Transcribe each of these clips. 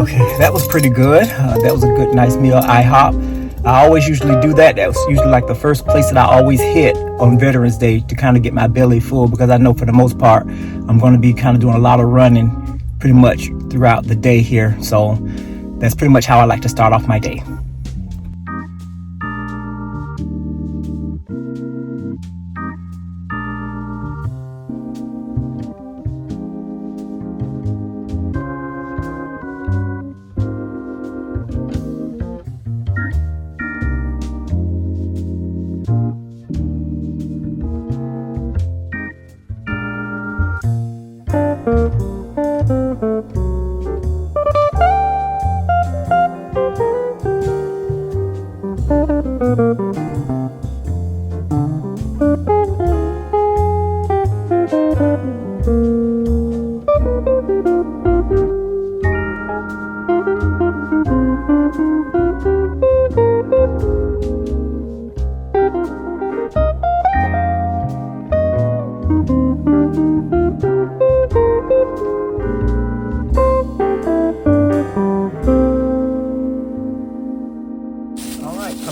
Okay, that was pretty good. That was a good, nice meal. IHOP. I always usually do that. That was usually like the first place that I always hit on Veterans Day to kind of get my belly full, because I know for the most part I'm going to be kind of doing a lot of running pretty much throughout the day here. So that's pretty much how I like to start off my day.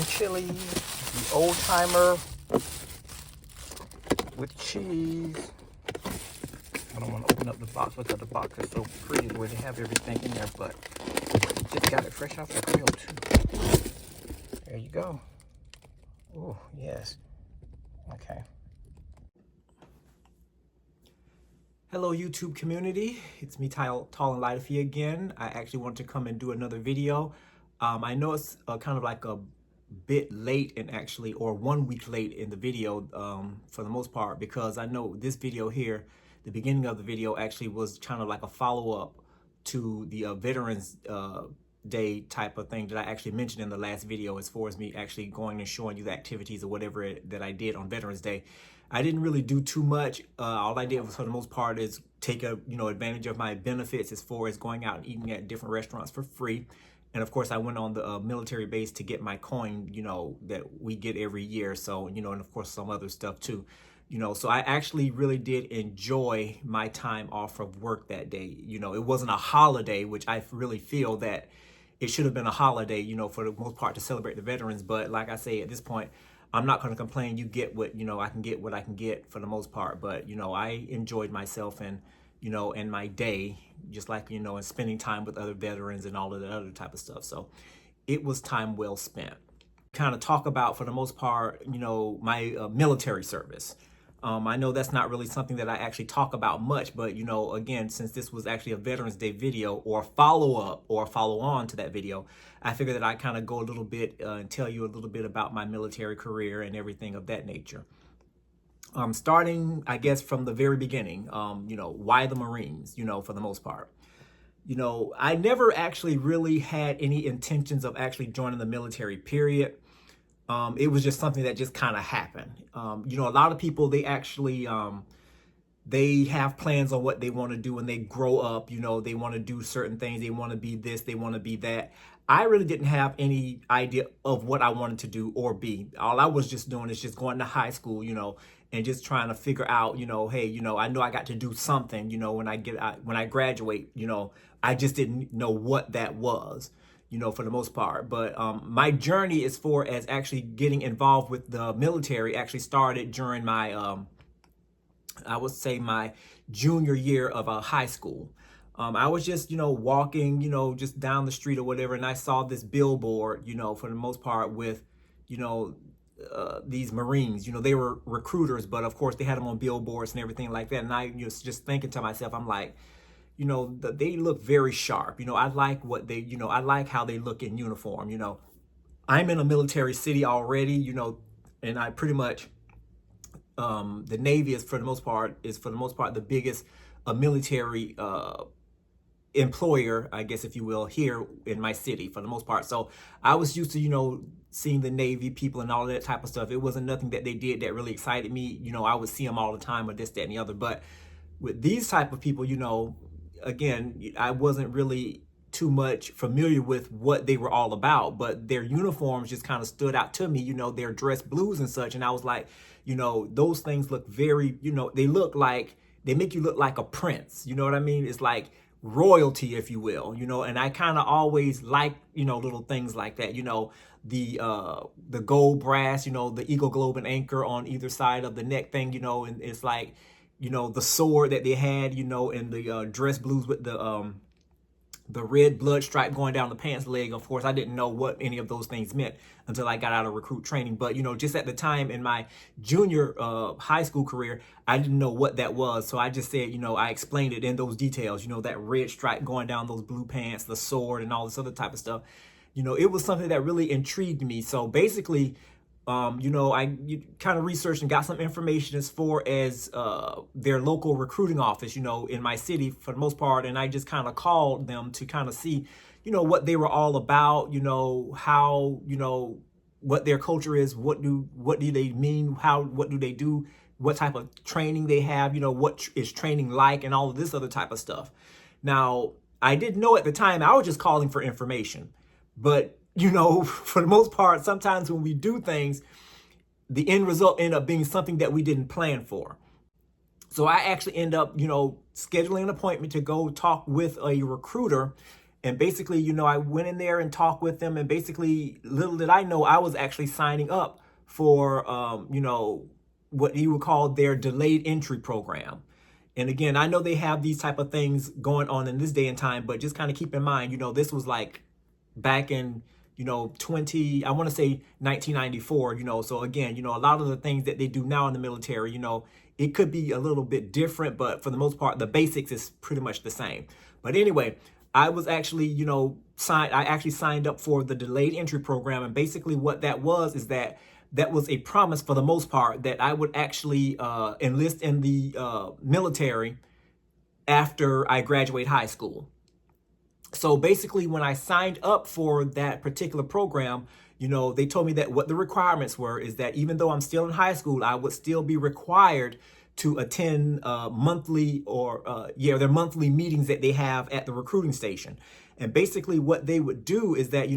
Chili, the old timer with cheese. I don't want to open up the box because the box is so pretty the way they have everything in there, but just got it fresh off the grill too. There you go. Oh, yes. Okay. Hello, YouTube community. It's me, Tall and Lighterfee again. I actually want to come and do another video. I know it's kind of like a bit late and actually, or 1 week late in the video for the most part, because I know this video here, the beginning of the video actually was kind of like a follow-up to the Veterans Day type of thing that I actually mentioned in the last video, as far as me actually going and showing you the activities or whatever that I did on Veterans Day. I didn't really do too much. All I did was, for the most part, is take advantage of my benefits as far as going out and eating at different restaurants for free. And of course, I went on the military base to get my coin, that we get every year. So, and of course, some other stuff too. So I actually really did enjoy my time off of work that day. It wasn't a holiday, which I really feel that it should have been a holiday, for the most part, to celebrate the veterans. But like I say, at this point, I'm not going to complain. You get what, I can get what I can get for the most part. But, I enjoyed myself and my day, just like, and spending time with other veterans and all of that other type of stuff. So it was time well spent. Kind of talk about, for the most part, my military service. I know that's not really something that I actually talk about much, but, again, since this was actually a Veterans Day video or follow-up or follow-on to that video, I figured that I kind of go a little bit and tell you a little bit about my military career and everything of that nature. Starting, I guess, from the very beginning, why the Marines, for the most part. I never actually really had any intentions of actually joining the military, period. It was just something that just kind of happened. A lot of people, they actually, they have plans on what they want to do when they grow up. They want to do certain things. They want to be this, they want to be that. I really didn't have any idea of what I wanted to do or be. All I was just doing is just going to high school, and just trying to figure out, hey, I know I got to do something, when I graduate, I just didn't know what that was, for the most part. But my journey as far as actually getting involved with the military actually started during my, I would say my junior year of high school. I was just, walking, just down the street or whatever, and I saw this billboard, for the most part with, these Marines. They were recruiters, but of course they had them on billboards and everything like that. And I was just thinking to myself, I'm like, they look very sharp. I like what they, I like how they look in uniform. I'm in a military city already, and I pretty much, the Navy is for the most part the biggest military employer, I guess, if you will, here in my city for the most part. So I was used to, seeing the Navy people and all that type of stuff. It wasn't nothing that they did that really excited me. I would see them all the time or this, that, and the other. But with these type of people, again, I wasn't really too much familiar with what they were all about, but their uniforms just kind of stood out to me, their dress blues and such. And I was like, those things look very, they look like, they make you look like a prince. You know what I mean? It's like royalty, if you will, and I kind of always like, little things like that, the gold brass, the eagle, globe, and anchor on either side of the neck thing, and it's like, the sword that they had, in the dress blues with the red blood stripe going down the pants leg. Of course, I didn't know what any of those things meant until I got out of recruit training. But, just at the time in my junior high school career, I didn't know what that was. So I just said, I explained it in those details, that red stripe going down those blue pants, the sword, and all this other type of stuff. It was something that really intrigued me. So basically, I kind of researched and got some information as far as their local recruiting office, in my city for the most part. And I just kind of called them to kind of see, what they were all about, how, what their culture is, what do they mean, what do they do, what type of training they have, what is training like, and all of this other type of stuff. Now, I didn't know at the time, I was just calling for information. But, for the most part, sometimes when we do things, the end result end up being something that we didn't plan for. So I actually end up, scheduling an appointment to go talk with a recruiter. And basically, I went in there and talked with them. And basically, little did I know, I was actually signing up for, what you would call their delayed entry program. And again, I know they have these type of things going on in this day and time, but just kind of keep in mind, this was like back in, I want to say 1994, so again, a lot of the things that they do now in the military, it could be a little bit different, but for the most part, the basics is pretty much the same. But anyway, I was actually, I signed up for the delayed entry program. And basically what that was is that was a promise for the most part that I would actually enlist in the military after I graduate high school. So basically, when I signed up for that particular program, they told me that what the requirements were is that even though I'm still in high school, I would still be required to attend monthly their monthly meetings that they have at the recruiting station. And basically what they would do is that,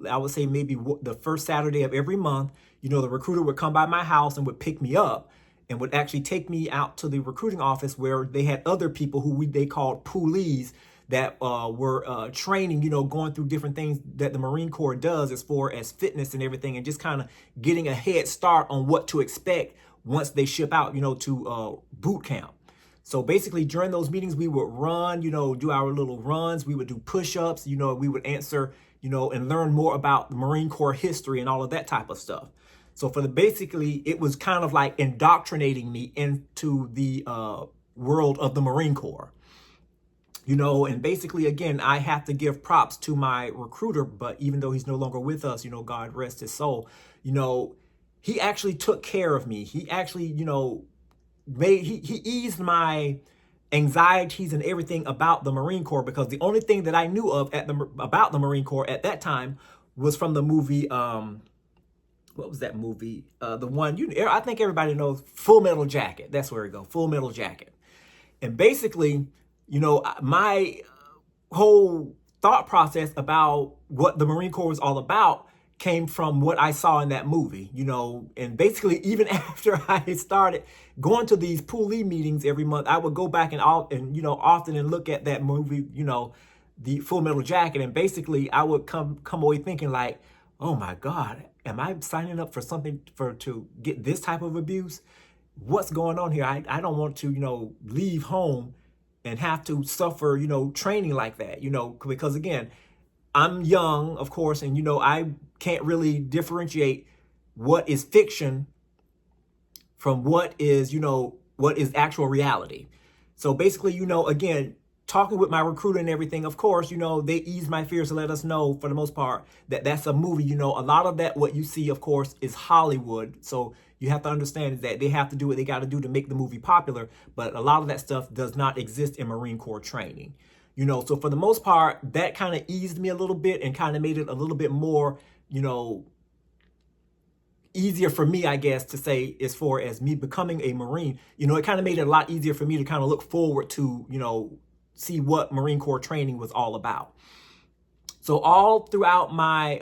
I would say maybe the first Saturday of every month, the recruiter would come by my house and would pick me up and would actually take me out to the recruiting office where they had other people who they called poolies that were training, going through different things that the Marine Corps does as far as fitness and everything, and just kind of getting a head start on what to expect once they ship out, to boot camp. So basically during those meetings, we would run, do our little runs. We would do push-ups, we would answer, and learn more about the Marine Corps history and all of that type of stuff. So basically, it was kind of like indoctrinating me into the world of the Marine Corps. And basically, again, I have to give props to my recruiter, but even though he's no longer with us, God rest his soul, he actually took care of me. He actually, he eased my anxieties and everything about the Marine Corps, because the only thing that I knew of about the Marine Corps at that time was from the movie, what was that movie? The one, I think everybody knows, Full Metal Jacket. That's where we go, Full Metal Jacket. And basically, my whole thought process about what the Marine Corps was all about came from what I saw in that movie, and basically even after I started going to these poolee meetings every month, I would go back and often and look at that movie, the Full Metal Jacket. And basically I would come away thinking like, oh my God, am I signing up for something to get this type of abuse? What's going on here? I don't want to, leave home and have to suffer, training like that, because again, I'm young, of course, and, I can't really differentiate what is fiction from what is, what is actual reality. So basically, again, talking with my recruiter and everything, of course, they ease my fears to let us know for the most part that that's a movie. A lot of that, what you see, of course, is Hollywood. So you have to understand that they have to do what they got to do to make the movie popular. But a lot of that stuff does not exist in Marine Corps training. So for the most part, that kind of eased me a little bit and kind of made it a little bit more, easier for me, I guess, to say, as far as me becoming a Marine. It kind of made it a lot easier for me to kind of look forward to, see what Marine Corps training was all about. So all throughout my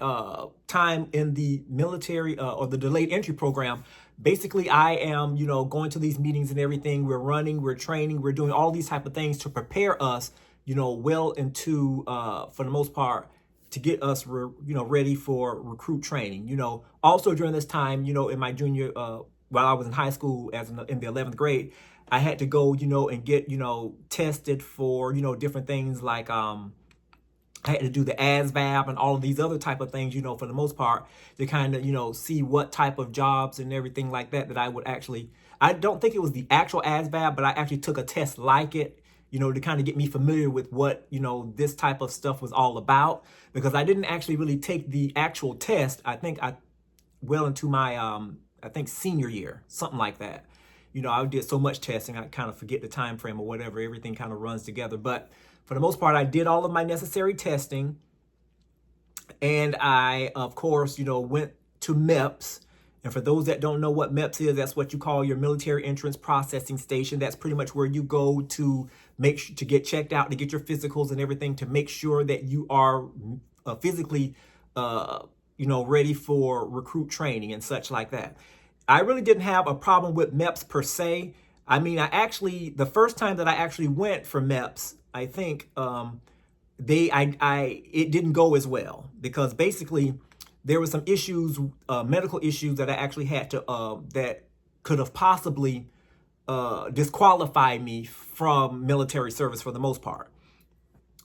time in the military or the delayed entry program, basically I am, going to these meetings and everything. We're running, we're training, we're doing all these type of things to prepare us well into, for the most part, to get us, ready for recruit training. Also during this time, in my junior, while I was in high school in the 11th grade, I had to go, and get, tested for, different things like, I had to do the ASVAB and all of these other type of things, for the most part, to kind of, see what type of jobs and everything like that I would actually, I don't think it was the actual ASVAB, but I actually took a test like it, to kind of get me familiar with what, this type of stuff was all about, because I didn't actually really take the actual test. I think well into my, I think senior year, something like that. I did so much testing, I kind of forget the time frame or whatever. Everything kind of runs together. But for the most part, I did all of my necessary testing. And I, of course, went to MEPS. And for those that don't know what MEPS is, that's what you call your military entrance processing station. That's pretty much where you go to to get checked out, to get your physicals and everything, to make sure that you are physically, ready for recruit training and such like that. I really didn't have a problem with MEPS per se. I mean, the first time that I actually went for MEPS, I think it didn't go as well, because basically there were some issues, medical issues that I actually had to, that could have possibly disqualified me from military service for the most part.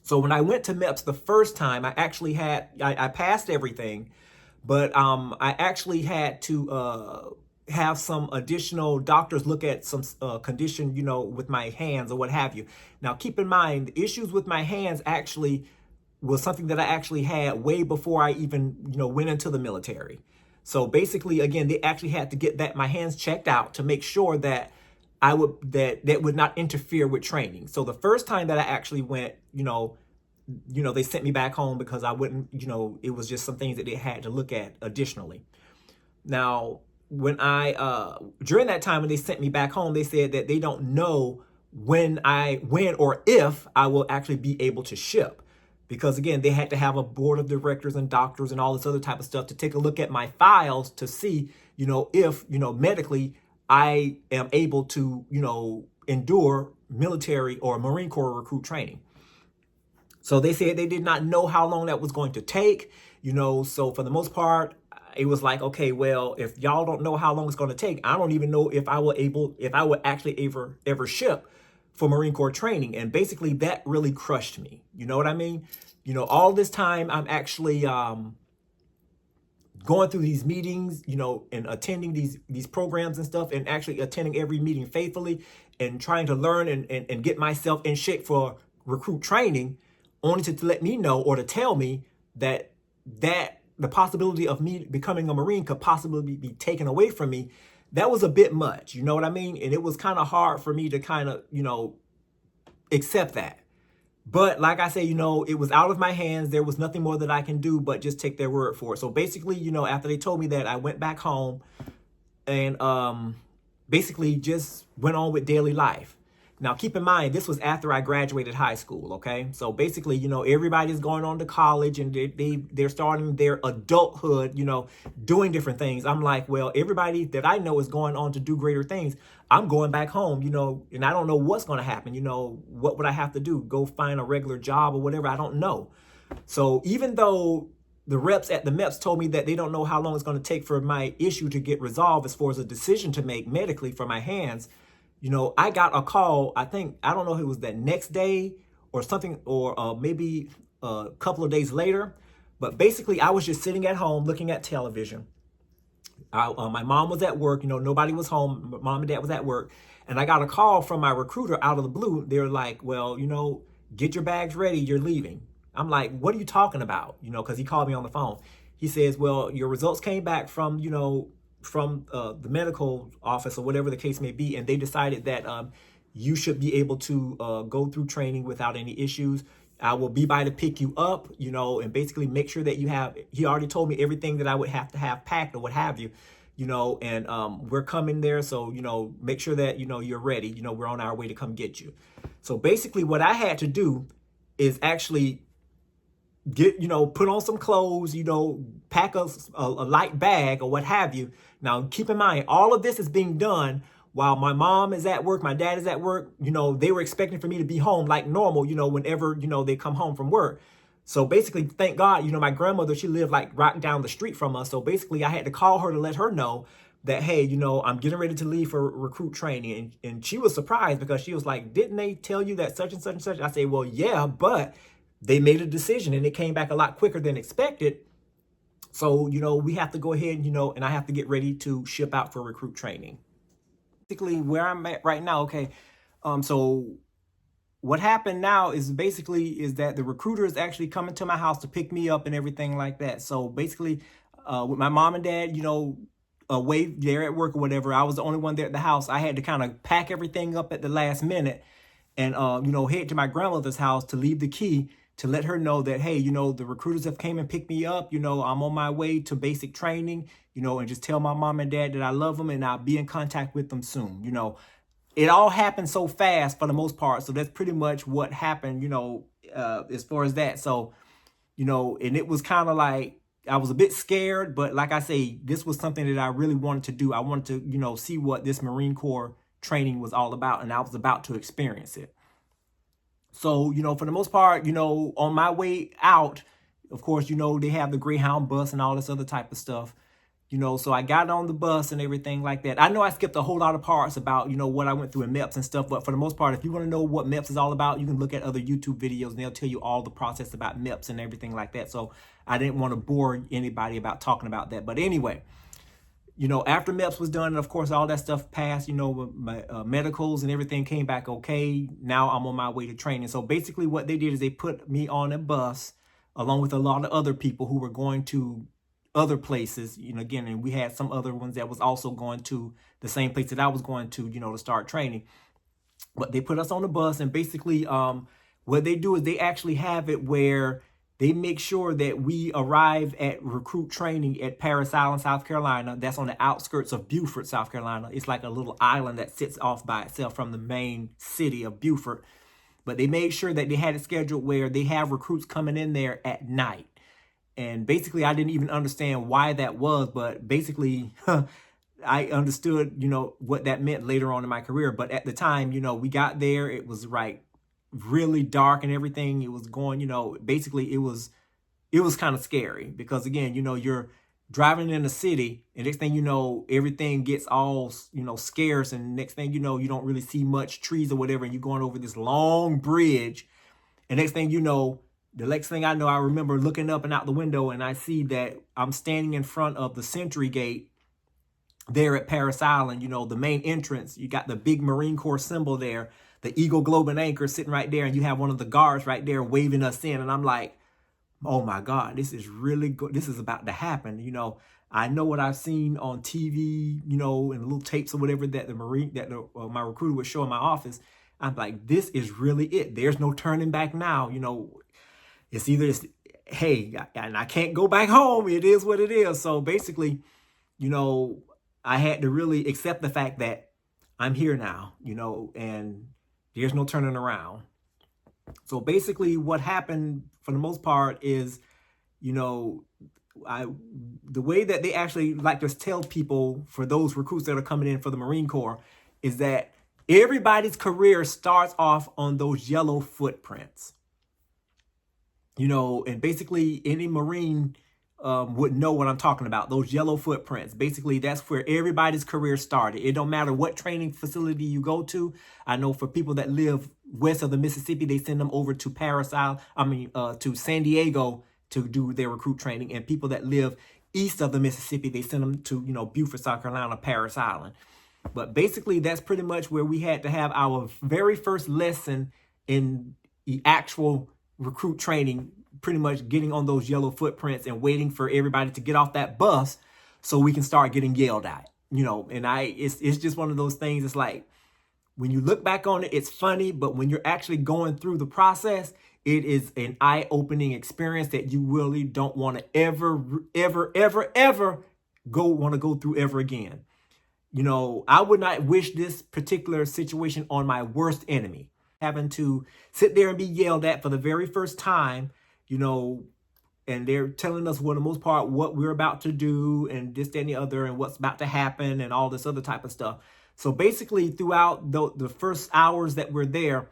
So when I went to MEPS the first time, I actually I passed everything, but I actually had to have some additional doctors look at some condition, with my hands or what have you. Now, keep in mind, the issues with my hands actually was something that I actually had way before I even, went into the military. So basically, again, they actually had to get my hands checked out to make sure that that would not interfere with training. So the first time that I actually went, they sent me back home because I wouldn't, it was just some things that they had to look at additionally. Now, when during that time when they sent me back home, they said that they don't know when or if I will actually be able to ship. Because again, they had to have a board of directors and doctors and all this other type of stuff to take a look at my files to see, if, medically I am able to, endure military or Marine Corps recruit training. So they said they did not know how long that was going to take, so for the most part, it was like, okay, well, if y'all don't know how long it's going to take, I don't even know if I would actually ever ship for Marine Corps training. And basically that really crushed me. You know what I mean? All this time I'm actually going through these meetings, and attending these programs and stuff, and actually attending every meeting faithfully and trying to learn and get myself in shape for recruit training, only to let me know or to tell me that the possibility of me becoming a Marine could possibly be taken away from me. That was a bit much, you know what I mean? And it was kind of hard for me to kind of, accept that. But like I say, it was out of my hands. There was nothing more that I can do but just take their word for it. So basically, after they told me that, I went back home and basically just went on with daily life. Now, keep in mind, this was after I graduated high school, okay? So basically, everybody's going on to college and they're starting their adulthood, doing different things. I'm like, well, everybody that I know is going on to do greater things. I'm going back home, and I don't know what's going to happen. What would I have to do? Go find a regular job or whatever? I don't know. So even though the reps at the MEPS told me that they don't know how long it's going to take for my issue to get resolved as far as a decision to make medically for my hands, I got a call, I don't know if it was that next day or something, or maybe a couple of days later. But basically, I was just sitting at home looking at television. My mom was at work, nobody was home. Mom and dad was at work. And I got a call from my recruiter out of the blue. They were like, well, get your bags ready. You're leaving. I'm like, what are you talking about? Because he called me on the phone. He says, well, your results came back from the medical office or whatever the case may be, and they decided that you should be able to go through training without any issues. I will be by to pick you up, and basically make sure that he already told me everything that I would have to have packed or what have you, and we're coming there. So, make sure that, you're ready. We're on our way to come get you. So basically what I had to do is actually put on some clothes, pack a light bag or what have you. Now, keep in mind, all of this is being done while my mom is at work, my dad is at work, they were expecting for me to be home like normal, whenever, they come home from work. So basically, thank God, my grandmother, she lived like right down the street from us. So basically I had to call her to let her know that, hey, I'm getting ready to leave for recruit training. And she was surprised because she was like, didn't they tell you that such and such and such? I say, well, yeah, but they made a decision and it came back a lot quicker than expected. So, we have to go ahead, and I have to get ready to ship out for recruit training. Basically where I'm at right now. Okay. So what happened now is that the recruiter is actually coming to my house to pick me up and everything like that. So basically, with my mom and dad, away there at work or whatever, I was the only one there at the house. I had to kind of pack everything up at the last minute and, head to my grandmother's house to leave the key to let her know that, hey, the recruiters have came and picked me up. I'm on my way to basic training, and just tell my mom and dad that I love them and I'll be in contact with them soon. It all happened so fast for the most part. So that's pretty much what happened, as far as that. So, and it was kind of like, I was a bit scared, but like I say, this was something that I really wanted to do. I wanted to, see what this Marine Corps training was all about, and I was about to experience it. So, for the most part, on my way out, of course, they have the Greyhound bus and all this other type of stuff. So I got on the bus and everything like that. I know I skipped a whole lot of parts about, what I went through in MEPS and stuff. But for the most part, if you want to know what MEPS is all about, you can look at other YouTube videos and they'll tell you all the process about MEPS and everything like that. So I didn't want to bore anybody about talking about that. But anyway, after MEPS was done, and of course, all that stuff passed, my medicals and everything came back okay. Now I'm on my way to training. So basically what they did is they put me on a bus along with a lot of other people who were going to other places, again, and we had some other ones that was also going to the same place that I was going to, to start training. But they put us on the bus, and basically what they do is they actually have it where they make sure that we arrive at recruit training at Parris Island, South Carolina. That's on the outskirts of Beaufort, South Carolina. It's like a little island that sits off by itself from the main city of Beaufort. But they made sure that they had it scheduled where they have recruits coming in there at night. And basically, I didn't even understand why that was, but basically, I understood, what that meant later on in my career. But at the time, we got there, it was really dark and everything. It was going, basically it was kind of scary because again, you're driving in a city and next thing you know, everything gets all, scarce. And next thing you know, you don't really see much trees or whatever. And you're going over this long bridge. And next thing you know, the next thing I know, I remember looking up and out the window and I see that I'm standing in front of the Sentry Gate there at Parris Island, the main entrance. You got the big Marine Corps symbol there, the Eagle, Globe, and Anchor sitting right there. And you have one of the guards right there waving us in. And I'm like, oh my God, this is really good. This is about to happen. I know what I've seen on TV, and little tapes or whatever that my recruiter would show in my office. I'm like, this is really it. There's no turning back now. It's either, hey, and I can't go back home. It is what it is. So basically, I had to really accept the fact that I'm here now, and there's no turning around. So basically what happened for the most part is, the way that they actually like to tell people for those recruits that are coming in for the Marine Corps is that everybody's career starts off on those yellow footprints. And basically any Marine would know what I'm talking about. Those yellow footprints. Basically, that's where everybody's career started. It don't matter what training facility you go to. I know for people that live west of the Mississippi, they send them over to to San Diego to do their recruit training. And people that live east of the Mississippi, they send them to, Beaufort, South Carolina, Parris Island. But basically, that's pretty much where we had to have our very first lesson in the actual recruit training, pretty much getting on those yellow footprints and waiting for everybody to get off that bus so we can start getting yelled at, and it's just one of those things. It's like, when you look back on it, it's funny, but when you're actually going through the process, it is an eye-opening experience that you really don't want to ever go through ever again. I would not wish this particular situation on my worst enemy. Having to sit there and be yelled at for the very first time, and they're telling us, for the most part, what we're about to do and this, that, and the other, and what's about to happen and all this other type of stuff. So basically throughout the first hours that we're there,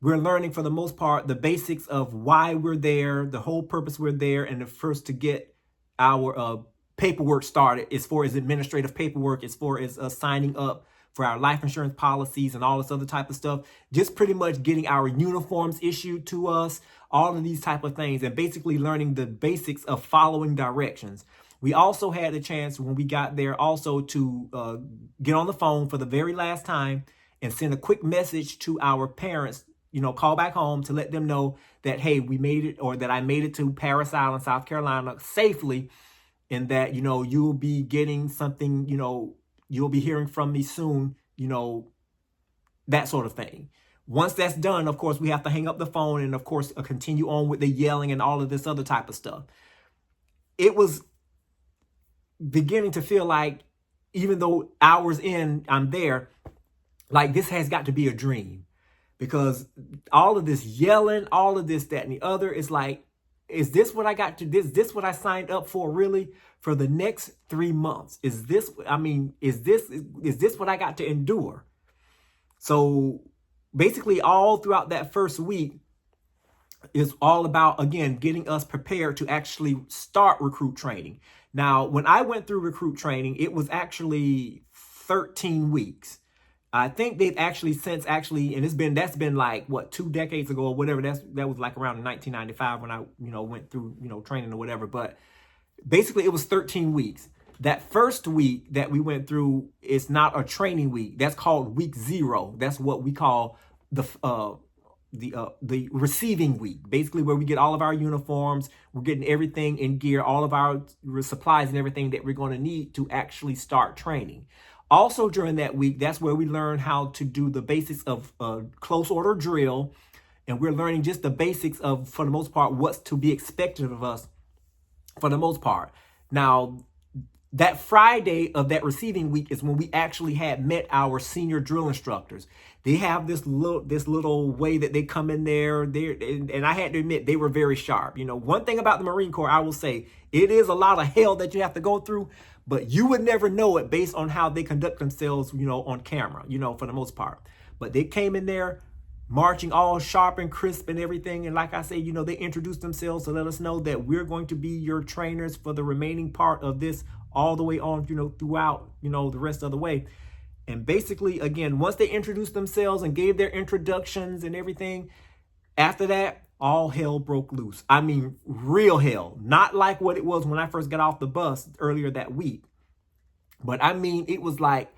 we're learning for the most part the basics of why we're there, the whole purpose we're there, and the first to get our paperwork started as far as administrative paperwork, as far as signing up for our life insurance policies and all this other type of stuff. Just pretty much getting our uniforms issued to us, all of these type of things, and basically learning the basics of following directions. We also had a chance when we got there also to get on the phone for the very last time and send a quick message to our parents, call back home to let them know that, hey, we made it, or that I made it to Parris Island, South Carolina safely, and that, you'll be getting something, you'll be hearing from me soon, that sort of thing. Once that's done, of course, we have to hang up the phone and, of course, continue on with the yelling and all of this other type of stuff. It was beginning to feel like, even though hours in, I'm there, like this has got to be a dream, because all of this yelling, all of this, that, and the other is like, is this what I got to, this what I signed up for really for the next 3 months? Is this what I got to endure? So basically all throughout that first week is all about, again, getting us prepared to actually start recruit training. Now, when I went through recruit training, it was actually 13 weeks. I think they've actually since and that's been like what, 2 decades ago or whatever. That was like around 1995 when I went through training or whatever. But basically, it was 13 weeks. That first week that we went through is not a training week. That's called week 0. That's what we call the receiving week, basically, where we get all of our uniforms, we're getting everything in gear, all of our supplies and everything that we're going to need to actually start training. Also during that week, that's where we learn how to do the basics of close order drill. And we're learning just the basics of, for the most part, what's to be expected of us for the most part. Now, that Friday of that receiving week is when we actually had met our senior drill instructors. They have this little way that they come in there. And I had to admit, they were very sharp. One thing about the Marine Corps, I will say, it is a lot of hell that you have to go through, but you would never know it based on how they conduct themselves, on camera, for the most part. But they came in there marching all sharp and crisp and everything. And like I say, they introduced themselves to let us know that we're going to be your trainers for the remaining part of this, all the way on, throughout, the rest of the way. And basically, again, once they introduced themselves and gave their introductions and everything, after that, all hell broke loose. I mean, real hell. Not like what it was when I first got off the bus earlier that week. But I mean, it was like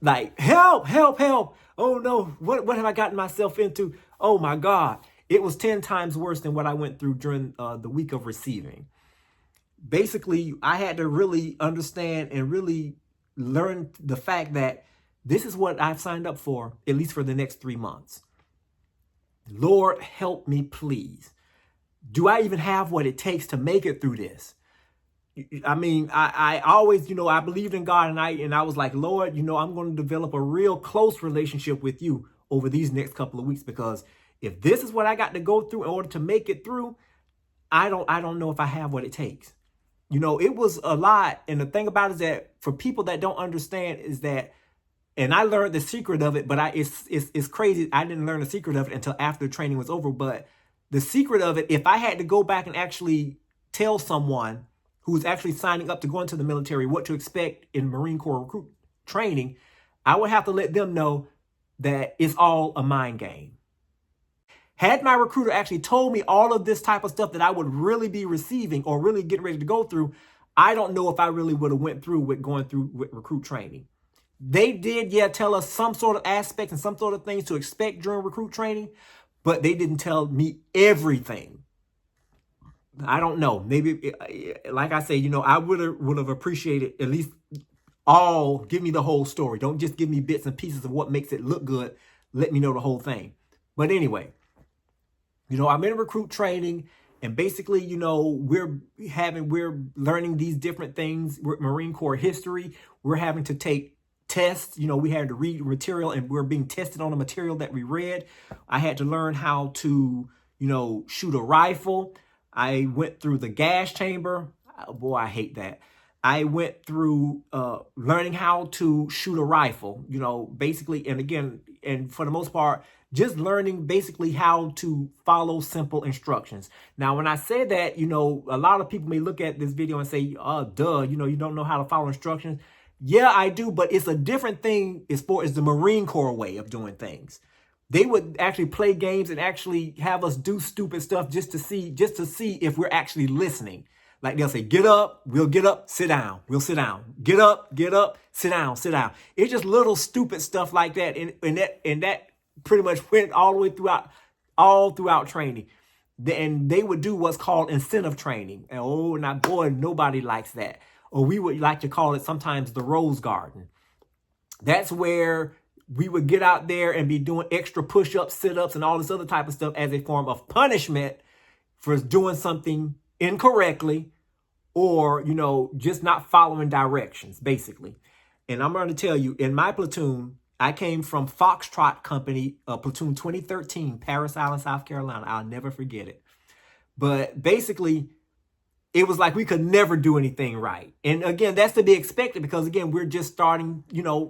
help, help, help. Oh no, what have I gotten myself into? Oh my God. It was 10 times worse than what I went through during the week of receiving. Basically, I had to really understand and really learn the fact that this is what I've signed up for, at least for the next 3 months. Lord, help me, please. Do I even have what it takes to make it through this? I mean, I always, I believed in God, and I was like, Lord, I'm going to develop a real close relationship with you over these next couple of weeks, because if this is what I got to go through in order to make it through, I don't know if I have what it takes. It was a lot. And the thing about it is that for people that don't understand is that, and I learned the secret of it, but it's crazy. I didn't learn the secret of it until after the training was over. But the secret of it, if I had to go back and actually tell someone who's actually signing up to go into the military what to expect in Marine Corps recruit training, I would have to let them know that it's all a mind game. Had my recruiter actually told me all of this type of stuff that I would really be receiving or really getting ready to go through, I don't know if I really would have went through with going through with recruit training. They did, tell us some sort of aspects and some sort of things to expect during recruit training, but they didn't tell me everything. I don't know. Maybe, like I say, I would have appreciated at least give me the whole story. Don't just give me bits and pieces of what makes it look good. Let me know the whole thing. But anyway, I'm in recruit training, and basically, we're learning these different things. Marine Corps history. We're having to take tests. We had to read material, and we're being tested on the material that we read. I had to learn how to, shoot a rifle. I went through the gas chamber. Oh, boy, I hate that. I went through learning how to shoot a rifle, basically, and again, and for the most part, just learning basically how to follow simple instructions. Now, when I say that, a lot of people may look at this video and say, oh, duh, you don't know how to follow instructions. Yeah, I do, but it's a different thing as far as the Marine Corps way of doing things. They would actually play games and actually have us do stupid stuff just to see if we're actually listening. Like they'll say, get up, we'll get up, sit down, we'll sit down. Get up, sit down, sit down. It's just little stupid stuff like that. And that pretty much went all the way throughout training. And they would do what's called incentive training. And oh, now boy, nobody likes that. Or we would like to call it sometimes the Rose Garden. That's where we would get out there and be doing extra push-ups, sit-ups, and all this other type of stuff as a form of punishment for doing something incorrectly or, just not following directions, basically. And I'm going to tell you, in my platoon, I came from Foxtrot Company, platoon 2013, Parris Island, South Carolina. I'll never forget it. But basically, it was like we could never do anything right. And again, that's to be expected because, again, we're just starting,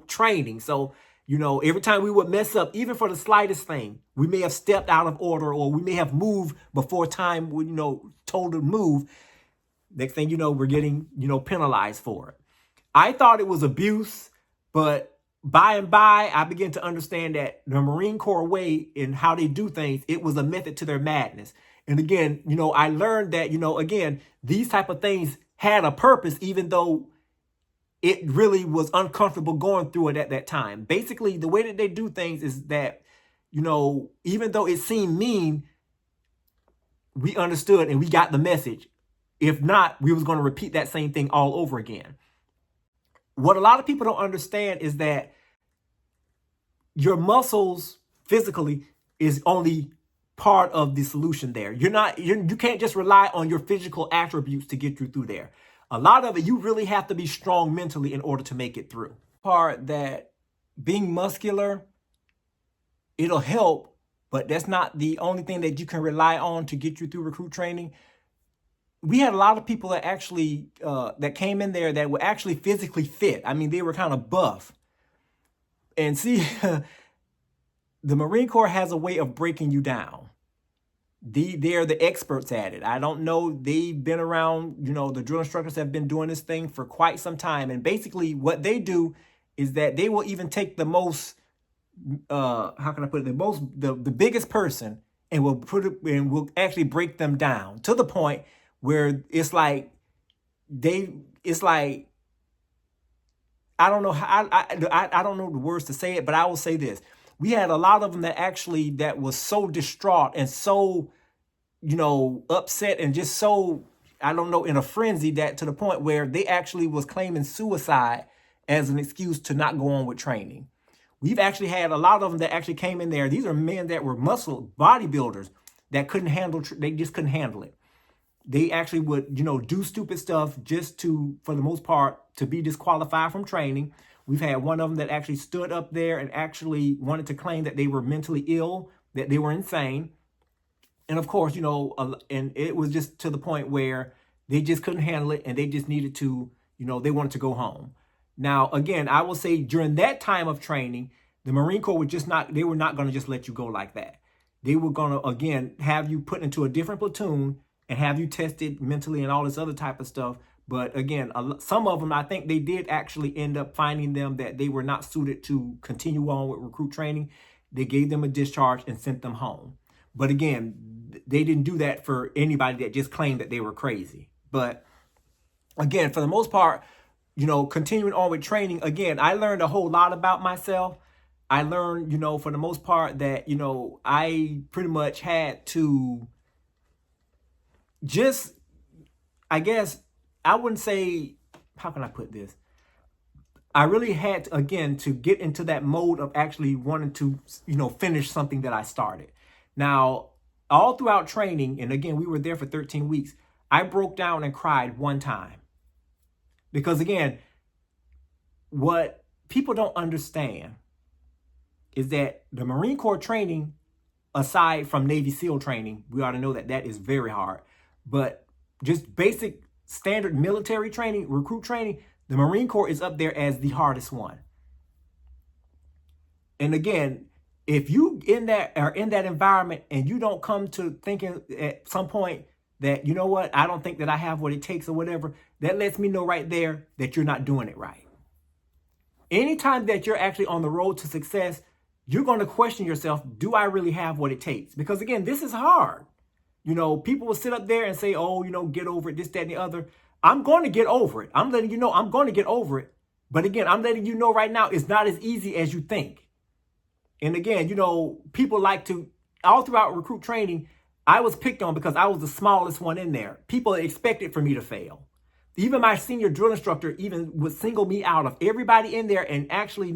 training. So, every time we would mess up, even for the slightest thing, we may have stepped out of order or we may have moved before time, told to move. Next thing you know, we're getting, penalized for it. I thought it was abuse, but by and by, I began to understand that the Marine Corps way and how they do things, it was a method to their madness. And again, I learned that, again, these type of things had a purpose, even though it really was uncomfortable going through it at that time. Basically, the way that they do things is that, even though it seemed mean, we understood and we got the message. If not, we was going to repeat that same thing all over again. What a lot of people don't understand is that your muscles physically is only part of the solution there. You can't just rely on your physical attributes to get you through there. A lot of it, you really have to be strong mentally in order to make it through. Part that being muscular, it'll help, but that's not the only thing that you can rely on to get you through recruit training. We had a lot of people that actually, that came in there that were actually physically fit. I mean, they were kind of buff. And see, the Marine Corps has a way of breaking you down. They're the experts at it. I don't know. They've been around, the drill instructors have been doing this thing for quite some time. And basically what they do is that they will even take the most, how can I put it? The biggest person and will put it and will actually break them down to the point where it's like, I don't know how, I don't know the words to say it, but I will say this. We had a lot of them that was so distraught and so, upset and just so, I don't know, in a frenzy that to the point where they actually was claiming suicide as an excuse to not go on with training. We've actually had a lot of them that actually came in there. These are men that were muscle bodybuilders that couldn't handle, they just couldn't handle it. They actually would, do stupid stuff just to, for the most part, to be disqualified from training. We've had one of them that actually stood up there and actually wanted to claim that they were mentally ill, that they were insane. And of course, and it was just to the point where they just couldn't handle it and they just needed to, they wanted to go home. Now, again, I will say during that time of training, the Marine Corps they were not going to just let you go like that. They were going to, again, have you put into a different platoon and have you tested mentally and all this other type of stuff. But again, some of them, I think they did actually end up finding them that they were not suited to continue on with recruit training. They gave them a discharge and sent them home. But again, they didn't do that for anybody that just claimed that they were crazy. But again, for the most part, continuing on with training, again, I learned a whole lot about myself. I learned, for the most part that, I pretty much had to just, I guess, I wouldn't say, how can I put this? I really had to, again, to get into that mode of actually wanting to, finish something that I started. Now, all throughout training, and again, we were there for 13 weeks, I broke down and cried one time. Because again, what people don't understand is that the Marine Corps training, aside from Navy SEAL training, we ought to know that that is very hard. But just basic standard military training, recruit training, the Marine Corps is up there as the hardest one. And again, if you are in that environment and you don't come to thinking at some point that, you know what, I don't think that I have what it takes or whatever, that lets me know right there that you're not doing it right. Anytime that you're actually on the road to success, you're going to question yourself, do I really have what it takes? Because again, this is hard. You know, people will sit up there and say, oh, you know, get over it, this, that, and the other. I'm going to get over it. I'm letting you know I'm going to get over it. But again, I'm letting you know right now, it's not as easy as you think. And again, you know, people like to, all throughout recruit training, I was picked on because I was the smallest one in there. People expected for me to fail. Even my senior drill instructor even would single me out of everybody in there and actually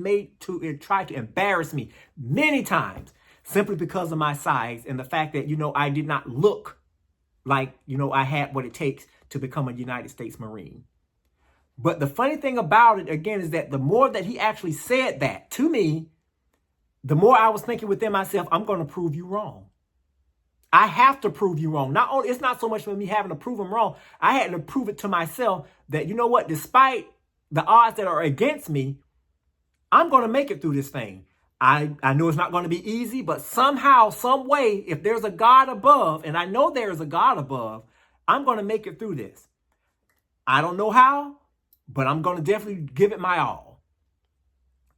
tried to embarrass me many times simply because of my size and the fact that, you know, I did not look like, you know, I had what it takes to become a United States Marine. But the funny thing about it, again, is that the more that he actually said that to me, the more I was thinking within myself, I'm going to prove you wrong. I have to prove you wrong. Not only, it's not so much for me having to prove him wrong. I had to prove it to myself that, you know what, despite the odds that are against me, I'm going to make it through this thing. I know it's not going to be easy, but somehow, some way, if there's a God above, and I know there's a God above, I'm going to make it through this. I don't know how, but I'm going to definitely give it my all.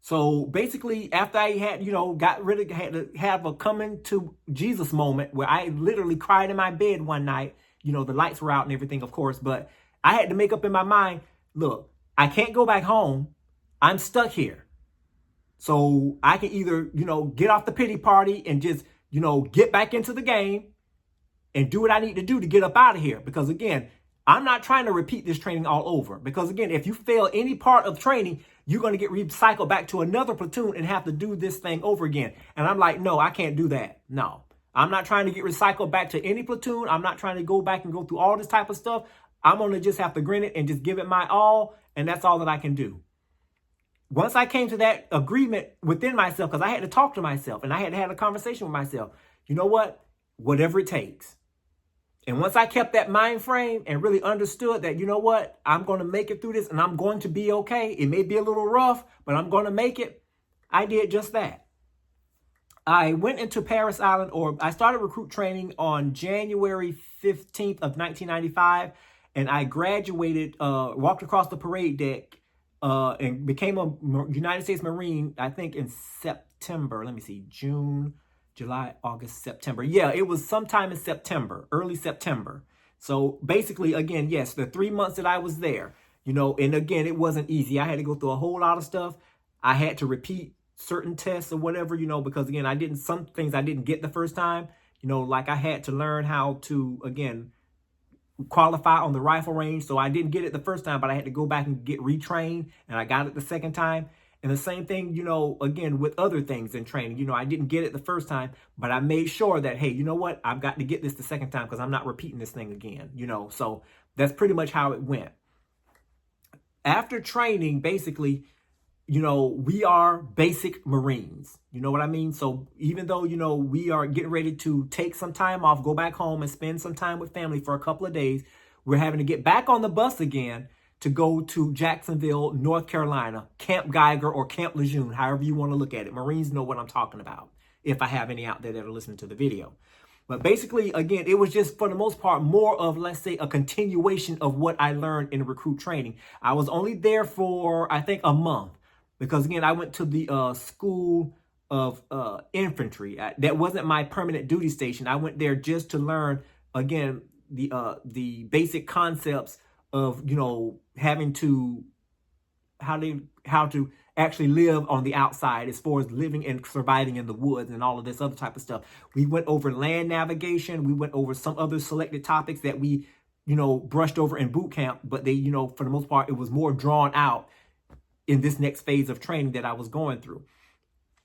So basically, after I had, you know, had to have a coming to Jesus moment where I literally cried in my bed one night. You know, the lights were out and everything, of course, but I had to make up in my mind, look, I can't go back home. I'm stuck here. So I can either, you know, get off the pity party and just, you know, get back into the game and do what I need to do to get up out of here. Because again, I'm not trying to repeat this training all over. Because again, if you fail any part of training, you're going to get recycled back to another platoon and have to do this thing over again. And I'm like, no, I can't do that. No, I'm not trying to get recycled back to any platoon. I'm not trying to go back and go through all this type of stuff. I'm going to just have to grin it and just give it my all. And that's all that I can do. Once I came to that agreement within myself, because I had to talk to myself and I had to have a conversation with myself, you know what? Whatever it takes. And once I kept that mind frame and really understood that, you know what, I'm going to make it through this and I'm going to be okay. It may be a little rough, but I'm going to make it. I did just that. I went into Parris Island, or I started recruit training on January 15th of 1995. And I graduated, walked across the parade deck and became a United States Marine, I think in September. Let me see, June, July, August, September. Yeah, it was sometime in September, early September. So basically, again, yes, the 3 months that I was there, you know, and again, it wasn't easy. I had to go through a whole lot of stuff. I had to repeat certain tests or whatever, you know, because again, some things I didn't get the first time, you know, like I had to learn how to, again, qualify on the rifle range. So I didn't get it the first time, but I had to go back and get retrained, and I got it the second time. And the same thing, you know, again, with other things in training, you know, I didn't get it the first time, but I made sure that, hey, you know what, I've got to get this the second time because I'm not repeating this thing again, you know. So that's pretty much how it went. After training, basically, you know, we are basic Marines. You know what I mean? So even though, you know, we are getting ready to take some time off, go back home and spend some time with family for a couple of days, we're having to get back on the bus again to go to Jacksonville, North Carolina, Camp Geiger or Camp Lejeune, however you want to look at it. Marines know what I'm talking about, if I have any out there that are listening to the video. But basically, again, it was just, for the most part, more of, let's say, a continuation of what I learned in recruit training. I was only there for, I think, a month. Because, again, I went to the School of Infantry. That wasn't my permanent duty station. I went there just to learn, again, the basic concepts of, you know, having to, how to actually live on the outside as far as living and surviving in the woods and all of this other type of stuff. We went over land navigation. We went over some other selected topics that we, you know, brushed over in boot camp. But they, you know, for the most part, it was more drawn out in this next phase of training that I was going through.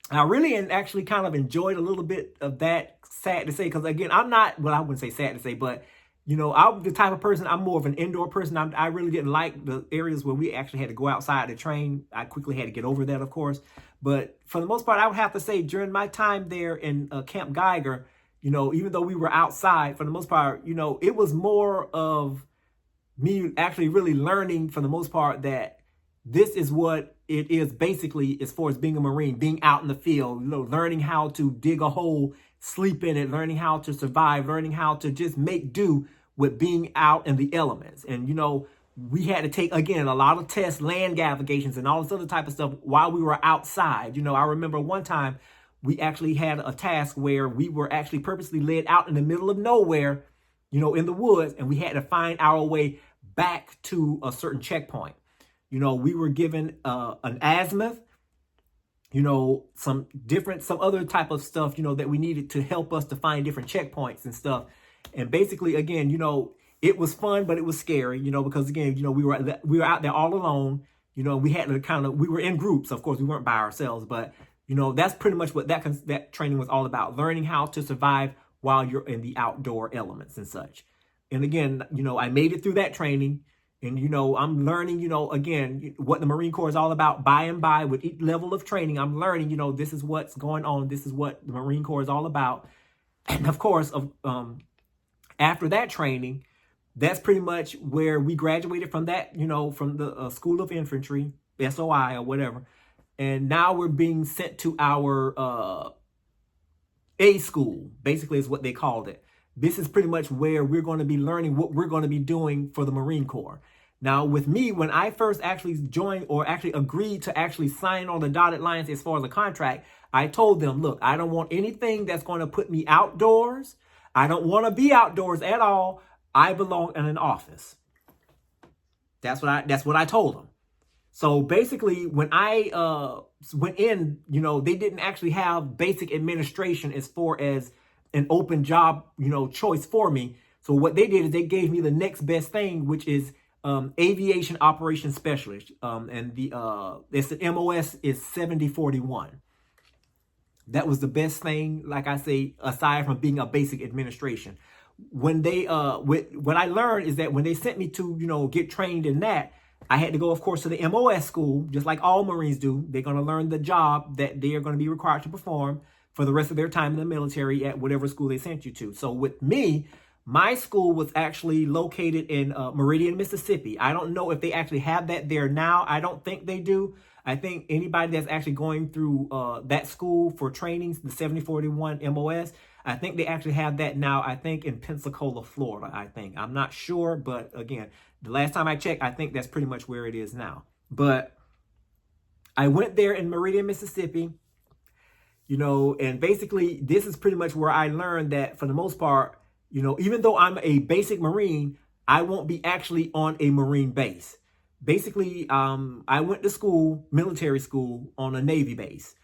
I really actually kind of enjoyed a little bit of that, sad to say, because again, I'm not, well, I wouldn't say sad to say, but you know, I'm the type of person, I'm more of an indoor person. I really didn't like the areas where we actually had to go outside to train. I quickly had to get over that, of course. But for the most part, I would have to say during my time there in Camp Geiger, you know, even though we were outside, for the most part, you know, it was more of me actually really learning for the most part that this is what it is basically as far as being a Marine, being out in the field, learning how to dig a hole, sleep in it, learning how to survive, learning how to just make do with being out in the elements. And, we had to take, again, a lot of tests, land navigations, and all this other type of stuff while we were outside. I remember one time we actually had a task where we were actually purposely led out in the middle of nowhere, in the woods, and we had to find our way back to a certain checkpoint. We were given an azimuth, some other type of stuff, that we needed to help us to find different checkpoints and stuff. And basically, again, it was fun, but it was scary, because again, we were out there all alone. We had to we were in groups. Of course, we weren't by ourselves, but that's pretty much what that training was all about: learning how to survive while you're in the outdoor elements and such. And again, I made it through that training. And, I'm learning, again, what the Marine Corps is all about. By and by, with each level of training, I'm learning, this is what's going on. This is what the Marine Corps is all about. And of course, after that training, that's pretty much where we graduated from that, from the School of Infantry, SOI or whatever. And now we're being sent to our A school, basically is what they called it. This is pretty much where we're going to be learning what we're going to be doing for the Marine Corps. Now, with me, when I first actually joined or actually agreed to actually sign on the dotted lines as far as a contract, I told them, look, I don't want anything that's going to put me outdoors. I don't want to be outdoors at all. I belong in an office. That's what I told them. So basically, when I went in, they didn't actually have basic administration as far as an open job, choice for me. So what they did is they gave me the next best thing, which is aviation operations specialist. And the MOS is 7041. That was the best thing, like I say, aside from being a basic administration. When they, what I learned is that when they sent me to, get trained in that, I had to go, of course, to the MOS school, just like all Marines do. They're going to learn the job that they are going to be required to perform for the rest of their time in the military at whatever school they sent you to. So with me, my school was actually located in Meridian, Mississippi. I don't know if they actually have that there now. I don't think they do. I think anybody that's actually going through that school for trainings, the 7041 MOS, I think they actually have that now, I think in Pensacola, Florida, I think. I'm not sure, but again, the last time I checked, I think that's pretty much where it is now. But I went there in Meridian, Mississippi. And basically this is pretty much where I learned that for the most part, even though I'm a basic Marine, I won't be actually on a Marine base. Basically, I went to school, military school, on a Navy base.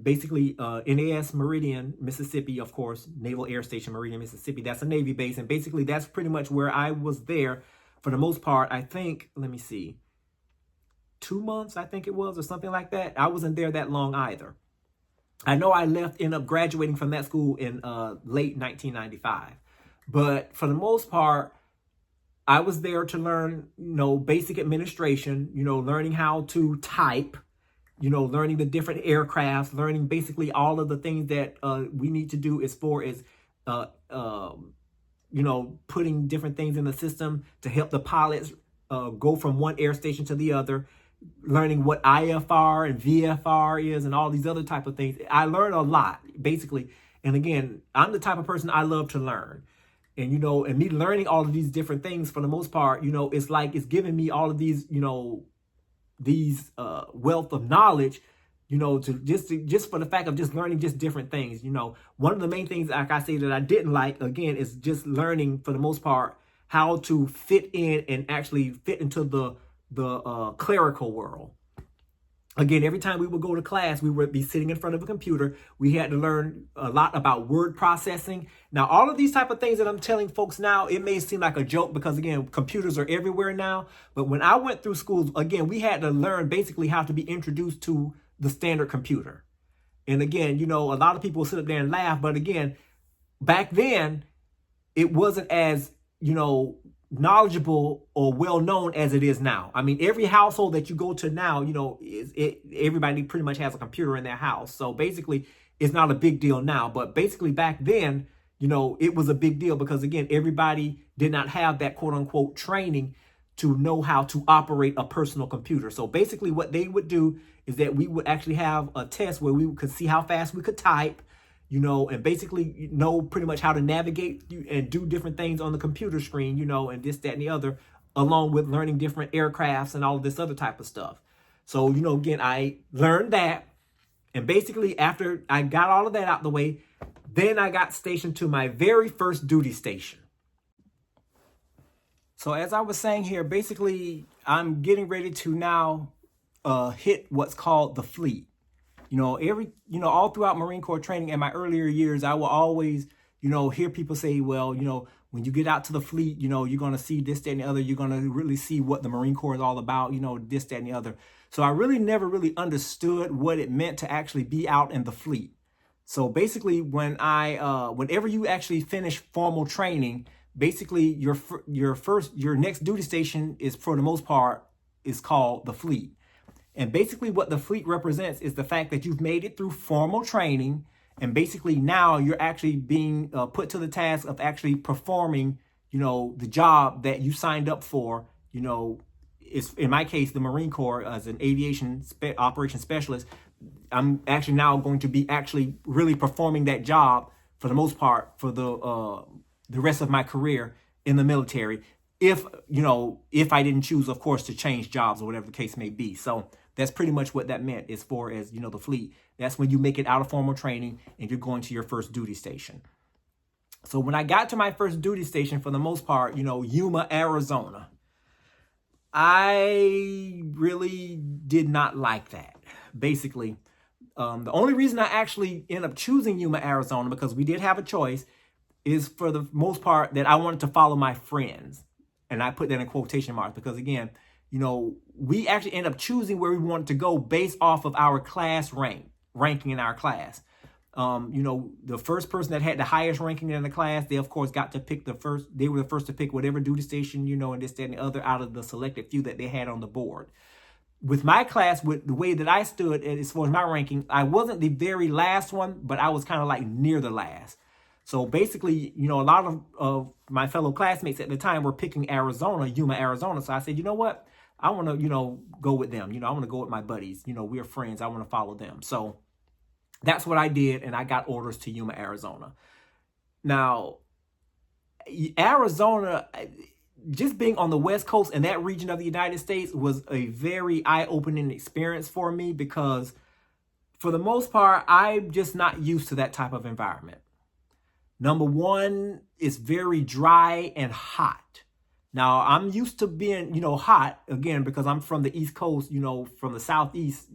Basically, NAS Meridian, Mississippi, of course, Naval Air Station, Meridian, Mississippi. That's a Navy base. And basically, that's pretty much where I was there for the most part. I think, let me see, 2 months, I think it was, or something like that. I wasn't there that long either. I know I ended up graduating from that school in late 1995. But for the most part, I was there to learn, basic administration, learning how to type, learning the different aircrafts, learning basically all of the things that we need to do as far as, putting different things in the system to help the pilots go from one air station to the other. Learning what IFR and VFR is and all these other type of things. I learned a lot, basically. And again, I'm the type of person I love to learn. And, and me learning all of these different things for the most part, it's like it's giving me all of these, these wealth of knowledge, to just for the fact of just learning just different things. One of the main things, like I say, that I didn't like, again, is just learning for the most part how to fit in and actually fit into the clerical world. Again, every time we would go to class, we would be sitting in front of a computer. We had to learn a lot about word processing. Now, all of these type of things that I'm telling folks now, it may seem like a joke because, again, computers are everywhere now. But when I went through school, again, we had to learn basically how to be introduced to the standard computer. And again, a lot of people sit up there and laugh. But again, back then, it wasn't as, knowledgeable or well known as it is now. I mean, every household that you go to now, everybody pretty much has a computer in their house. So basically, it's not a big deal now. But basically back then, it was a big deal because, again, everybody, did not have that quote unquote training to know how to operate a personal computer. So basically what they would do is that we would actually have a test where we could see how fast we could type, and basically know pretty much how to navigate and do different things on the computer screen, and this, that, and the other, along with learning different aircrafts and all of this other type of stuff. So, again, I learned that. And basically after I got all of that out the way, then I got stationed to my very first duty station. So as I was saying here, basically, I'm getting ready to now hit what's called the fleet. All throughout Marine Corps training in my earlier years, I will always, hear people say, well, when you get out to the fleet, you're going to see this, that, and the other. You're going to really see what the Marine Corps is all about, this, that, and the other. So I really never really understood what it meant to actually be out in the fleet. So basically, whenever you actually finish formal training, basically your next duty station is, for the most part, is called the fleet. And basically what the fleet represents is the fact that you've made it through formal training, and basically now you're actually being put to the task of actually performing, the job that you signed up for. Is, in my case, the Marine Corps, as an aviation operations specialist. I'm actually now going to be actually really performing that job for the most part for the rest of my career in the military. If I didn't choose, of course, to change jobs or whatever the case may be. So that's pretty much what that meant as far as, the fleet. That's when you make it out of formal training and you're going to your first duty station. So when I got to my first duty station, for the most part, Yuma, Arizona, I really did not like that. Basically, the only reason I actually ended up choosing Yuma, Arizona, because we did have a choice, is for the most part that I wanted to follow my friends. And I put that in quotation marks because, again, we actually ended up choosing where we wanted to go based off of our class ranking in our class. The first person that had the highest ranking in the class, they of course got to pick they were the first to pick whatever duty station, and this, that, and the other out of the selected few that they had on the board. With my class, with the way that I stood as far as my ranking, I wasn't the very last one, but I was kind of like near the last. So basically, a lot of my fellow classmates at the time were picking Arizona, Yuma, Arizona. So I said, you know what? I want to, go with them. I want to go with my buddies. We're friends. I want to follow them. So that's what I did. And I got orders to Yuma, Arizona. Now, Arizona, just being on the West Coast and that region of the United States was a very eye-opening experience for me because for the most part, I'm just not used to that type of environment. Number one, it's very dry and hot. Now, I'm used to being, hot, again, because I'm from the East Coast, from the Southeast,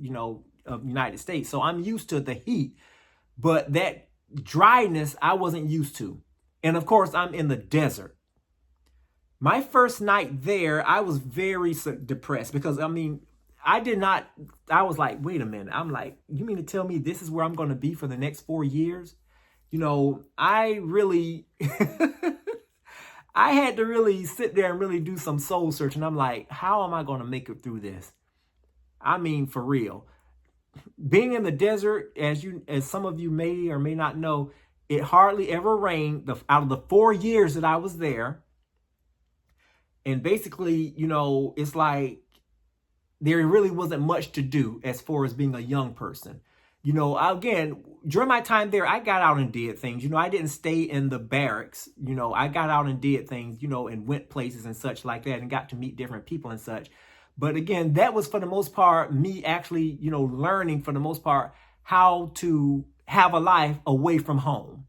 of the United States. So I'm used to the heat. But that dryness, I wasn't used to. And of course, I'm in the desert. My first night there, I was very depressed because, I was like, wait a minute. I'm like, you mean to tell me this is where I'm going to be for the next 4 years? I really, I had to really sit there and really do some soul searching. I'm like, how am I going to make it through this? For real. Being in the desert, as some of you may or may not know, it hardly ever rained out of the 4 years that I was there. And basically, it's like there really wasn't much to do as far as being a young person. Again, during my time there, I got out and did things. I didn't stay in the barracks. I got out and did things, and went places and such like that and got to meet different people and such. But again, that was for the most part me actually, learning for the most part how to have a life away from home.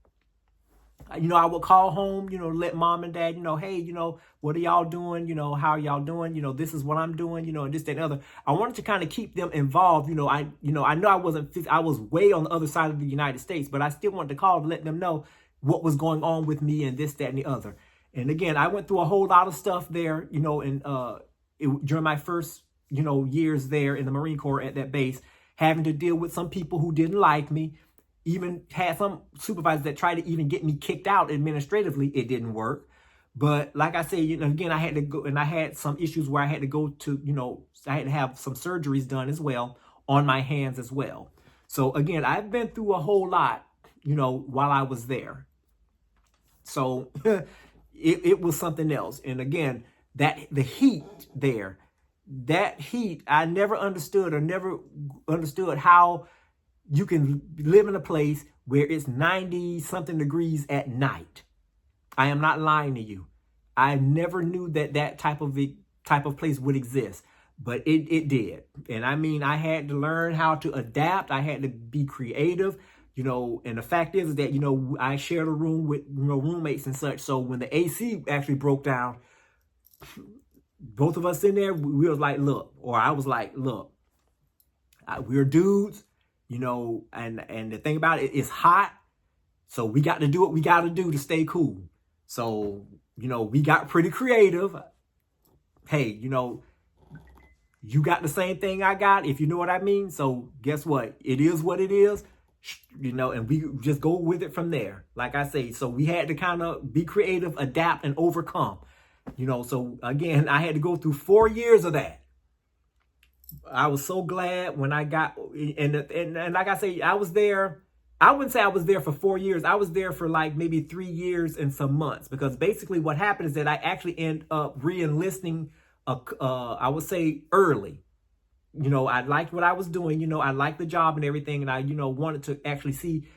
I would call home, let mom and dad, hey, what are y'all doing? How are y'all doing? This is what I'm doing, and this, that, and other. I wanted to kind of keep them involved. I know I was way on the other side of the United States, but I still wanted to call to let them know what was going on with me and this, that, and the other. And again, I went through a whole lot of stuff there, during my first, years there in the Marine Corps at that base, having to deal with some people who didn't like me. Even had some supervisors that tried to even get me kicked out administratively. It didn't work. But like I said, again, I had to go, and I had some issues where I had to go to, I had to have some surgeries done as well on my hands as well. So again, I've been through a whole lot, while I was there. So, it was something else. And again, the heat there, that heat, I never understood how you can live in a place where it's 90 something degrees at night. I am not lying to you. I never knew that type of place would exist, but it did. And I mean, I had to learn how to adapt. I had to be creative, and the fact is that, I shared a room with, roommates and such. So when the AC actually broke down, both of us in there, we was like, look, or I was like, look, we're dudes, and the thing about it's hot. So we got to do what we got to do to stay cool. So, we got pretty creative. Hey, you got the same thing I got, if you know what I mean. So guess what? It is what it is, and we just go with it from there. Like I say, so we had to kind of be creative, adapt, and overcome. So again, I had to go through 4 years of that. I was so glad when I got, and like I say, I was there. I wouldn't say I was there for 4 years. I was there for like maybe 3 years and some months, because basically what happened is that I actually end up re-enlisting, I would say early. I liked what I was doing. I liked the job and everything. And I, wanted to actually see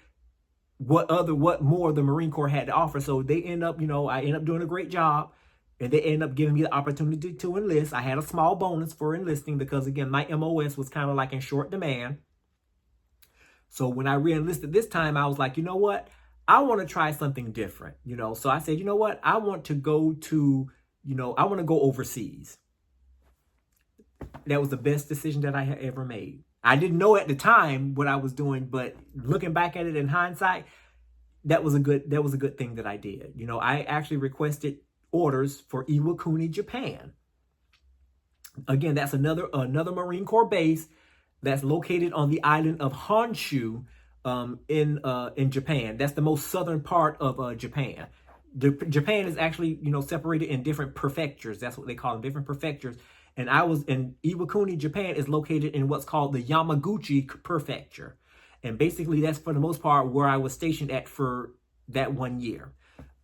what more the Marine Corps had to offer. So they end up, I end up doing a great job. And they end up giving me the opportunity to enlist. I had a small bonus for enlisting because, again, my MOS was kind of like in short demand. So when I re-enlisted this time, I was like, you know what? I want to try something different, So I said, you know what? I want to go to, I want to go overseas. That was the best decision that I had ever made. I didn't know at the time what I was doing, but looking back at it in hindsight, that was a good thing that I did. I actually requested orders for Iwakuni, Japan. Again, that's another Marine Corps base that's located on the island of Honshu, in Japan. That's the most southern part of Japan. Japan is actually, separated in different prefectures. That's what they call them, different prefectures. And I was in Iwakuni, Japan is located in what's called the Yamaguchi prefecture. And basically that's for the most part where I was stationed at for that 1 year.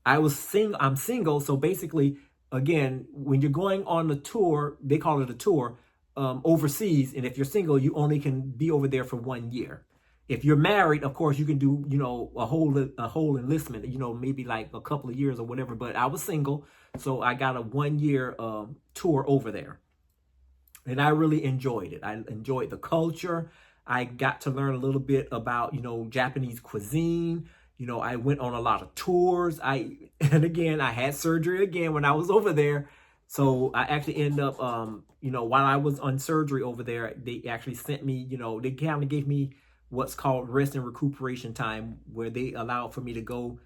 I'm single, so basically, again, when you're going on the tour, they call it a tour, overseas, and if you're single, you only can be over there for 1 year. If you're married, of course, you can do, a whole enlistment, maybe like a couple of years or whatever, but I was single, so I got a 1 year tour over there. And I really enjoyed it. I enjoyed the culture. I got to learn a little bit about, Japanese cuisine. I went on a lot of tours. And again, I had surgery again when I was over there. So I actually ended up, while I was on surgery over there, they actually sent me, they kind of gave me what's called rest and recuperation time, where they allowed for me to go,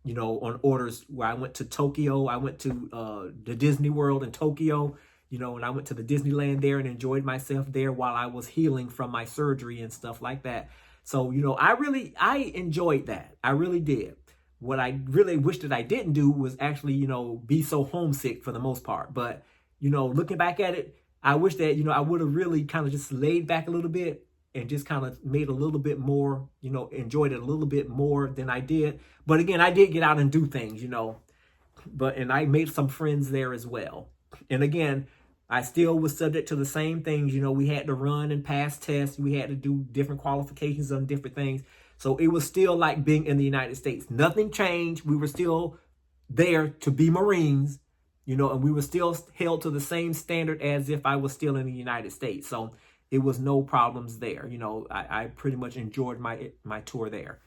on orders, where I went to Tokyo. I went to the Disney World in Tokyo, and I went to the Disneyland there and enjoyed myself there while I was healing from my surgery and stuff like that. So, I enjoyed that. I really did. What I really wish that I didn't do was actually, be so homesick for the most part. But, looking back at it, I wish that, I would have really kind of just laid back a little bit and just kind of made a little bit more, enjoyed it a little bit more than I did. But again, I did get out and do things, and I made some friends there as well. And again, I still was subject to the same things. We had to run and pass tests. We had to do different qualifications on different things. So it was still like being in the United States. Nothing changed. We were still there to be Marines, and we were still held to the same standard as if I was still in the United States. So it was no problems there. I pretty much enjoyed my tour there.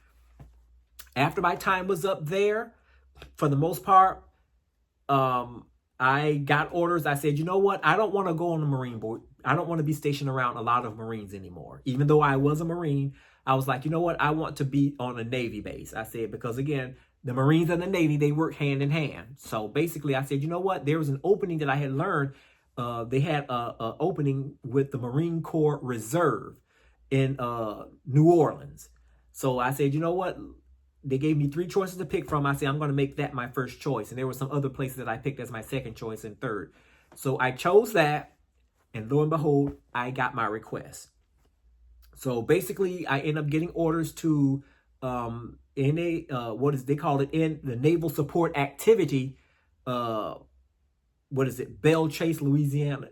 After my time was up there, for the most part, I got orders. I said, you know what? I don't want to go on the Marine board. I don't want to be stationed around a lot of Marines anymore. Even though I was a Marine, I was like, you know what? I want to be on a Navy base. I said, because again, the Marines and the Navy, they work hand in hand. So basically I said, you know what? There was an opening that I had learned. They had a opening with the Marine Corps Reserve in New Orleans. So I said, you know what? They gave me 3 choices to pick from. I said, I'm going to make that my first choice. And there were some other places that I picked as my second choice and third. So I chose that. And lo and behold, I got my request. So basically, I ended up getting orders to, they call it in the Naval Support Activity what is it? Belle Chase, Louisiana.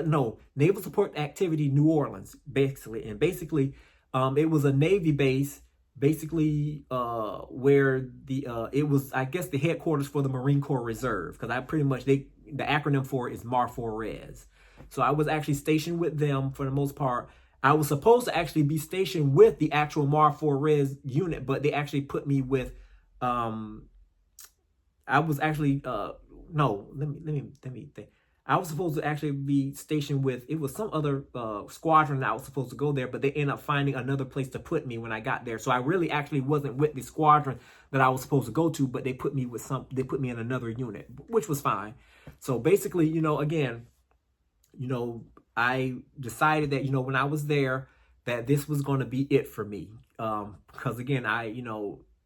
No, Naval Support Activity, New Orleans, basically. And basically, it was a Navy base, basically, where it was, I guess, the headquarters for the Marine Corps Reserve, because I pretty much, the acronym for it is MAR4RES. So I was actually stationed with them for the most part. I was supposed to actually be stationed with the actual MAR4RES unit, but they actually put me with, I was actually, no, let me think. I was supposed to actually be stationed with, it was some other squadron that I was supposed to go there, but they ended up finding another place to put me when I got there. So I really actually wasn't with the squadron that I was supposed to go to, but they put me with they put me in another unit, which was fine. So basically, again, I decided that, when I was there, that this was going to be it for me. Because again,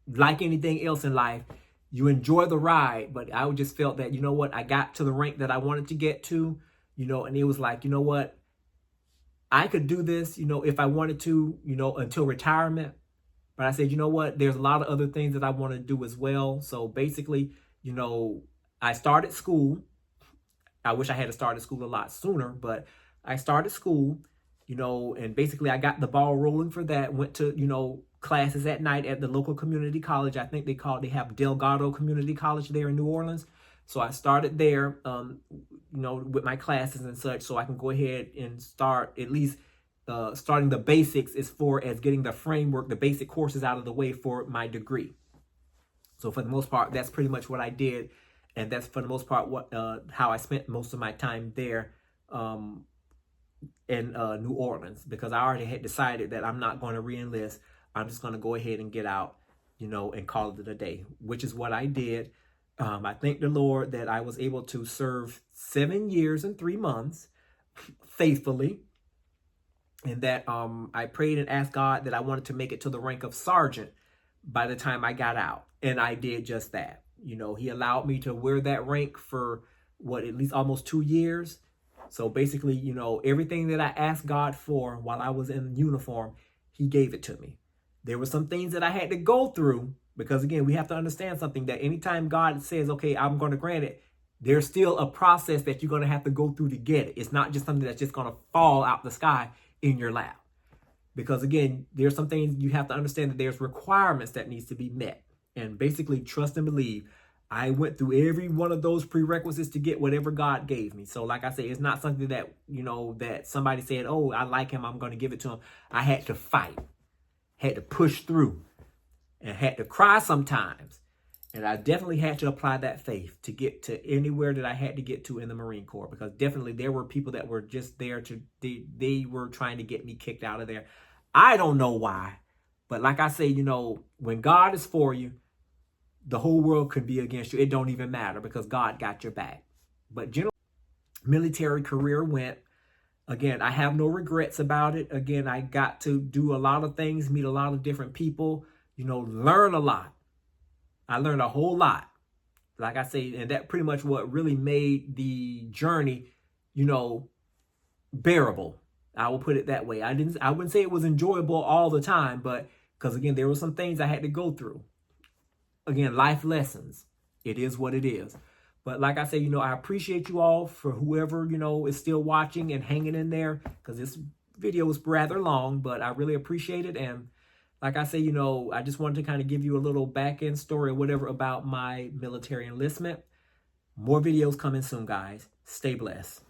like anything else in life, you enjoy the ride, but I just felt that, what, I got to the rank that I wanted to get to, and it was like, what, I could do this, if I wanted to, until retirement. But I said, what, there's a lot of other things that I want to do as well. So basically, I started school. I wish I had started school a lot sooner, but I started school, and basically I got the ball rolling for that. Went to, classes at night at the local community college. I think they have Delgado Community College there in New Orleans. So I started there, with my classes and such, so I can go ahead and start at least starting the basics as far as getting the framework, the basic courses out of the way for my degree. So for the most part, that's pretty much what I did. And that's for the most part what how I spent most of my time there in New Orleans, because I already had decided that I'm not going to re-enlist. I'm just going to go ahead and get out, and call it a day, which is what I did. I thank the Lord that I was able to serve 7 years and 3 months faithfully, and that I prayed and asked God that I wanted to make it to the rank of sergeant by the time I got out, and I did just that. He allowed me to wear that rank for at least almost 2 years. So basically, everything that I asked God for while I was in uniform, he gave it to me. There were some things that I had to go through, because again, we have to understand something, that anytime God says, okay, I'm going to grant it, there's still a process that you're going to have to go through to get it. It's not just something that's just going to fall out the sky in your lap. Because again, there's some things you have to understand, that there's requirements that needs to be met. And basically, trust and believe. I went through every one of those prerequisites to get whatever God gave me. So like I say, it's not something that, that somebody said, oh, I like him, I'm going to give it to him. I had to fight, had to push through, and had to cry sometimes. And I definitely had to apply that faith to get to anywhere that I had to get to in the Marine Corps, because definitely there were people that were just there they were trying to get me kicked out of there. I don't know why, but like I say, when God is for you, the whole world could be against you. It don't even matter, because God got your back. But general military career went. Again, I have no regrets about it. Again, I got to do a lot of things, meet a lot of different people, learn a lot. I learned a whole lot. Like I say, and that pretty much what really made the journey, bearable. I will put it that way. I wouldn't say it was enjoyable all the time, but because again, there were some things I had to go through. Again, life lessons. It is what it is. But like I say, I appreciate you all, for whoever, is still watching and hanging in there, because this video was rather long, but I really appreciate it. And like I say, I just wanted to kind of give you a little back end story or whatever about my military enlistment. More videos coming soon, guys. Stay blessed.